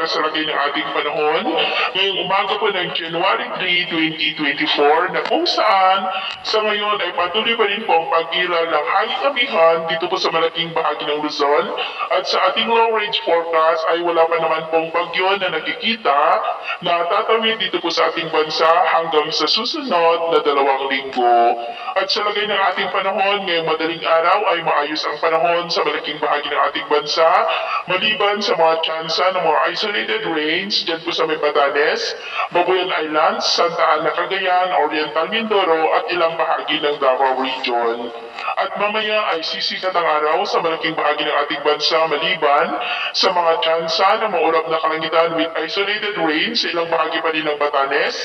sa lagay ng ating panahon ngayong umaga po ng January 3, 2024 na kung saan sa ngayon ay patuloy pa rin po ang pag-ilal ng hanging amihan dito po sa malaking bahagi ng Luzon at sa ating long range forecast ay wala pa naman pong bagyo na nakikita na tatawid dito po sa ating bansa hanggang sa susunod na 2 linggo. At sa lagay ng ating panahon ngayong madaling araw ay maayos ang panahon sa malaking bahagi ng ating bansa maliban sa mga tsansa ng mga isolated rains dyan po sa may Batanes, Babuyan Islands, Santa Ana, Cagayan, Oriental Mindoro at ilang bahagi ng Davao Region. At mamaya ay sisikat ang araw sa malaking bahagi ng ating bansa maliban sa mga tsansa ng maulap na kalangitan with isolated rains sa ilang bahagi pa rin ng Batanes,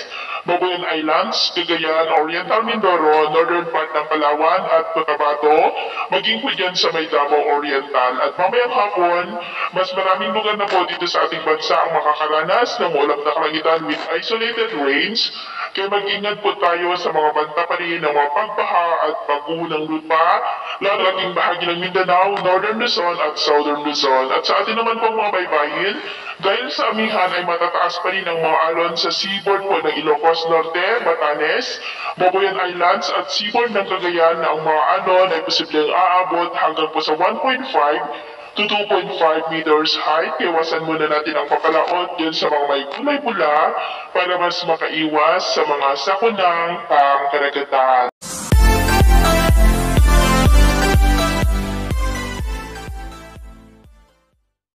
Babuyan Islands, Cagayan, Oriental Mindoro, northern part ng Palawan at Cotabato, maging po dyan sa may Davao Oriental. At mamayang hapon, mas maraming lugar na po dito sa ating bansa ang makakaranas ng maulap na kalangitan with isolated rains, kaya mag-ingat po tayo sa mga banta pa rin ng mga pagbaha at pagguho ng lupa, lalaking bahagi ng Mindanao, Northern Luzon at Southern Luzon. At sa atin naman pong mga baybayin, dahil sa amihan ay matataas pa rin ang mga alon sa seaboard po ng Ilocos Norte, Batanes, Babuyan Islands at seaboard ng Cagayan na ang mga alon ay posibleng aabot hanggang po sa 1.5 to 2.5 meters height. Iwasan muna natin ang papalaot dyan sa mga may kulay pula para mas makaiwas sa mga sakunang pangkaragatan.